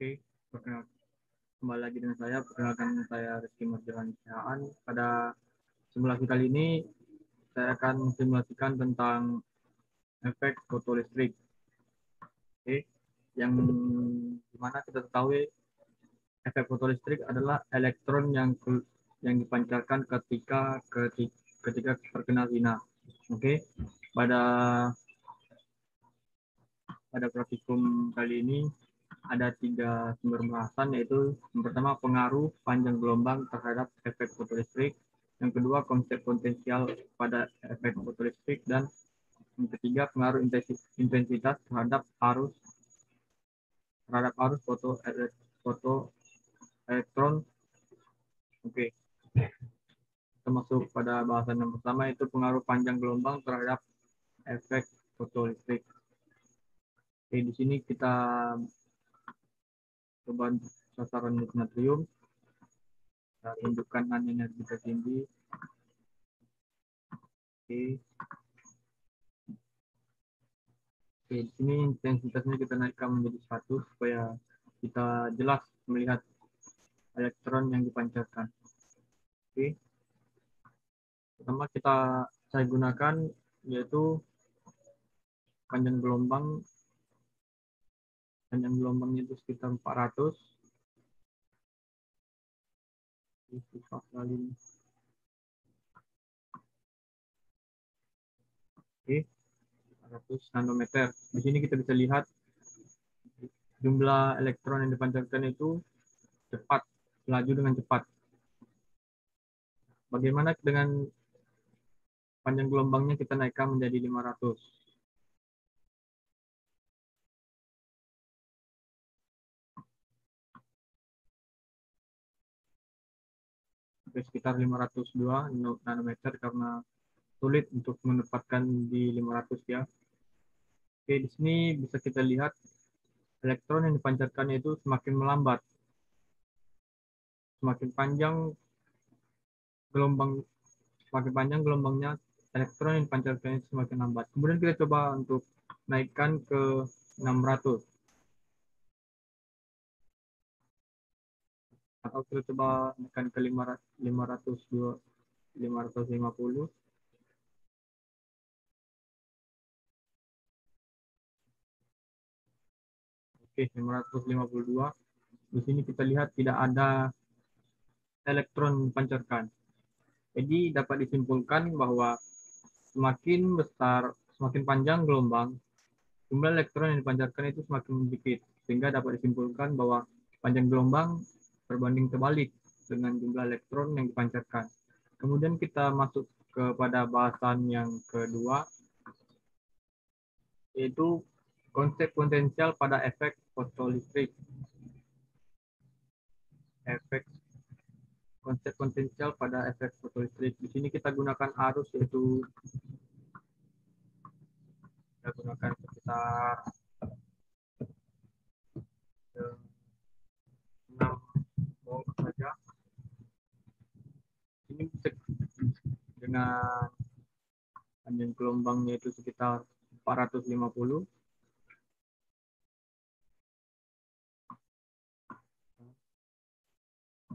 Oke, kembali lagi dengan saya. Perkenalkan, saya Rizky Marjalan Sihaan. Pada simulasi kali ini, saya akan simulasikan tentang efek fotolistrik. Oke, yang dimana kita ketahui efek fotolistrik adalah elektron yang dipancarkan ketika terkena sinar. Oke, pada praktikum kali ini ada 3 sumber bahasan, yaitu yang pertama pengaruh panjang gelombang terhadap efek fotolistrik, yang kedua konsep potensial pada efek fotolistrik, dan yang ketiga pengaruh intensitas terhadap arus foto elektron. Oke, kita masuk pada bahasan yang pertama, yaitu pengaruh panjang gelombang terhadap efek fotolistrik. Oke, di sini kita coba sasaran natrium. Kita tunjukkan energi tertinggi. Oke. Oke, di sini intensitasnya kita naikkan menjadi 100 supaya kita jelas melihat elektron yang dipancarkan. Oke. Pertama saya gunakan yaitu panjang gelombangnya itu sekitar 400. Oke, 400 nanometer. Di sini kita bisa lihat jumlah elektron yang dipancarkan itu cepat, melaju dengan cepat. Bagaimana dengan panjang gelombangnya kita naikkan menjadi 500? Sekitar 502 nanometer, karena sulit untuk menempatkan di 500 ya. Oke, di sini bisa kita lihat elektron yang dipancarkan itu semakin melambat. Semakin panjang gelombangnya, elektron yang dipancarkan itu semakin lambat. Kemudian kita coba untuk naikkan ke 600. Atau kita coba naikkan ke 550. Oke, 552. Di sini kita lihat tidak ada elektron dipancarkan. Jadi dapat disimpulkan bahwa semakin panjang gelombang, jumlah elektron yang dipancarkan itu semakin sedikit. Sehingga dapat disimpulkan bahwa panjang gelombang berbanding terbalik dengan jumlah elektron yang dipancarkan. Kemudian kita masuk kepada bahasan yang kedua, yaitu konsep potensial pada efek fotolistrik. Konsep potensial pada efek fotolistrik. Di sini kita gunakan arus, yaitu kita gunakan sekitar 6 volt saja. Ini dengan panjang gelombangnya itu sekitar 450.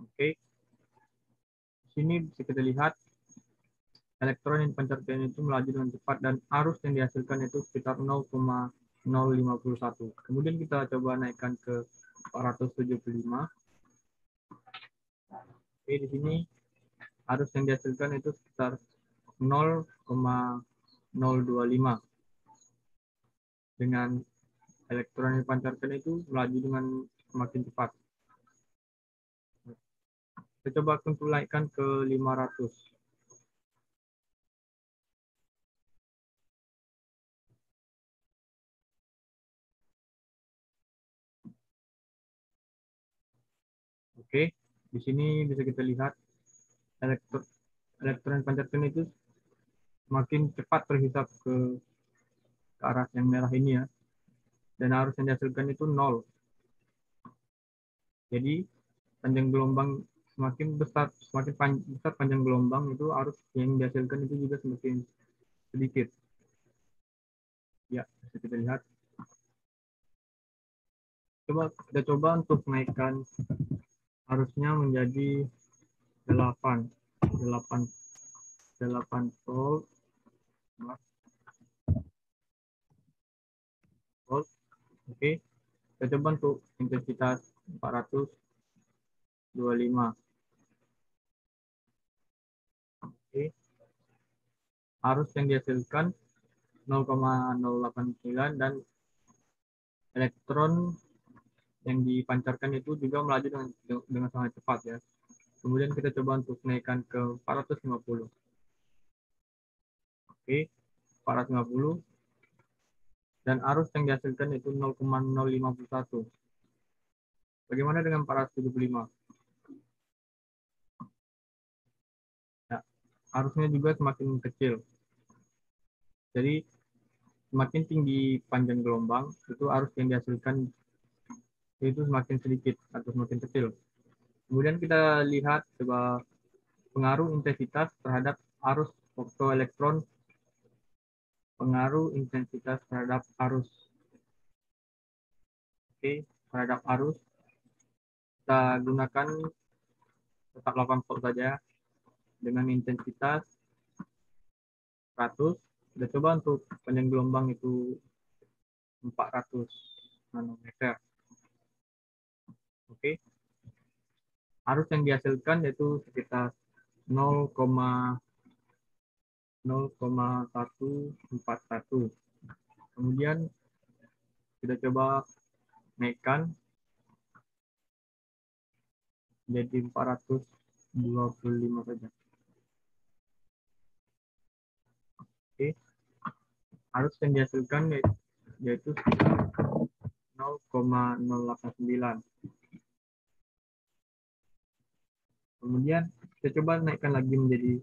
Oke. Di sini bisa kita lihat elektron yang dipancarkan itu melaju dengan cepat dan arus yang dihasilkan itu sekitar 0,051. Kemudian kita coba naikkan ke 475. Oke, di sini arus yang dihasilkan itu sekitar 0,025. Dengan elektron yang dipancarkan itu melaju dengan semakin cepat. Kita coba untuk naikkan ke 500. Oke, di sini bisa kita lihat elektron pancarkan itu semakin cepat terhisap ke arah yang merah ini ya. Dan arus yang dihasilkan itu 0. Jadi panjang gelombang semakin besar panjang gelombang, itu arus yang dihasilkan itu juga semakin sedikit. Ya, bisa kita lihat. Kita coba untuk menaikkan arusnya menjadi 8 8 8 volt. Oke, kita coba untuk intensitas 425. Oke, arus yang dihasilkan 0,089 dan elektron yang dipancarkan itu juga melaju dengan sangat cepat ya. Kemudian kita coba untuk naikkan ke 450. Oke, 450 dan arus yang dihasilkan itu 0,051. Bagaimana dengan 475? Ya, arusnya juga semakin kecil. Jadi semakin tinggi panjang gelombang, itu arus yang dihasilkan itu semakin sedikit atau semakin kecil. Kemudian kita lihat coba pengaruh intensitas terhadap arus optoelektron, pengaruh intensitas terhadap arus. Oke, terhadap arus kita gunakan tetap 8 volt saja dengan intensitas 100. Kita coba untuk panjang gelombang itu 400 nanometer. Oke, arus yang dihasilkan yaitu sekitar 0,141. Kemudian kita coba naikkan jadi 425 saja. Oke, arus yang dihasilkan yaitu sekitar 0,089. Kemudian kita coba naikkan lagi menjadi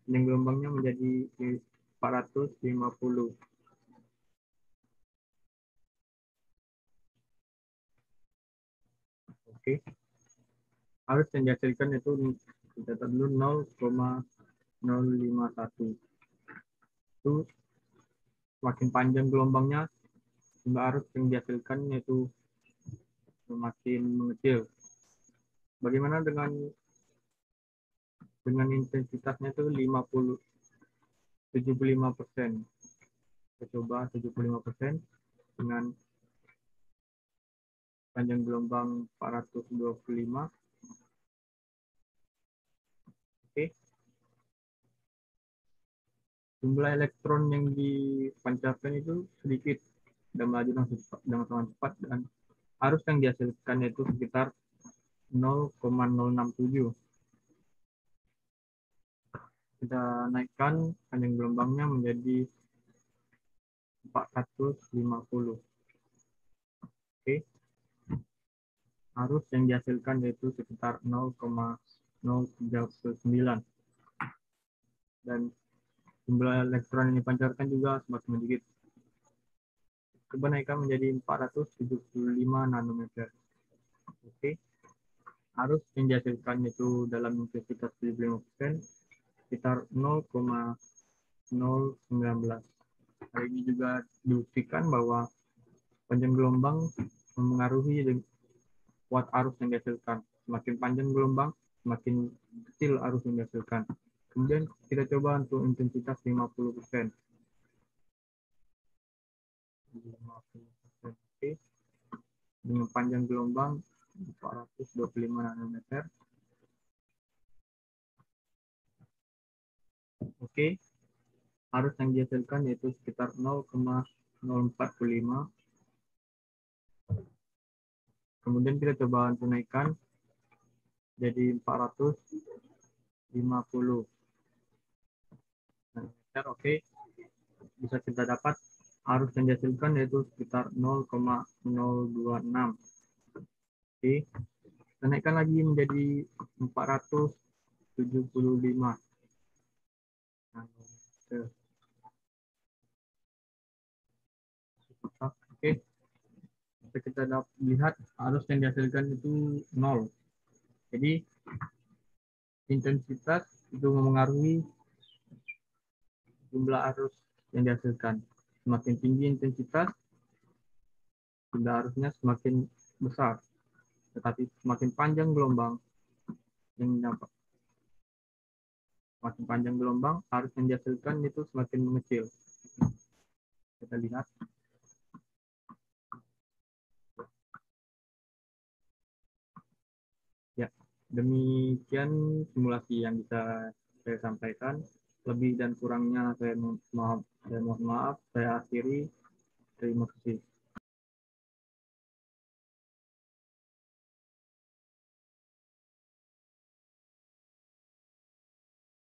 yang gelombangnya menjadi 450. Oke, arus yang dihasilkan itu kita dulu 0,051. Itu semakin panjang gelombangnya, jumlah arus yang dihasilkan itu semakin mengecil. Bagaimana dengan intensitasnya itu 75%. Kita coba 75% dengan panjang gelombang 425. Oke. Jumlah elektron yang dipancarkan itu sedikit dan melaju dengan sangat cepat dan arus yang dihasilkan itu sekitar 0,067. Kita naikkan panjang gelombangnya menjadi 450. Oke. Arus yang dihasilkan yaitu sekitar 0,039 dan jumlah elektron yang dipancarkan juga semakin sedikit. Coba naikkan menjadi 475 nanometer. Oke. Arus yang dihasilkan itu dalam intensitas 75% sekitar 0,019. Hal ini juga dibuktikan bahwa panjang gelombang mempengaruhi watt arus yang dihasilkan. Semakin panjang gelombang, semakin kecil arus yang dihasilkan. Kemudian kita coba untuk intensitas 50%. 50%. Oke. Dengan panjang gelombang 425 nanometer. Oke. Arus yang dihasilkan yaitu sekitar 0,045. Kemudian kita coba untuk naikkan jadi 450 nanometer. Oke. Bisa kita dapat arus yang dihasilkan yaitu sekitar 0,026. Oke. Kita naikkan lagi menjadi 475 nanometer. Oke. Kita lihat arus yang dihasilkan itu 0. Jadi intensitas itu mempengaruhi jumlah arus yang dihasilkan. Semakin tinggi intensitas, jumlah arusnya semakin besar, tetapi semakin panjang gelombang yang dapat semakin panjang gelombang, arus yang dihasilkan itu semakin mengecil. Kita lihat. Ya, demikian simulasi yang bisa saya sampaikan. Lebih dan kurangnya saya mohon maaf. Saya akhiri. Terima kasih.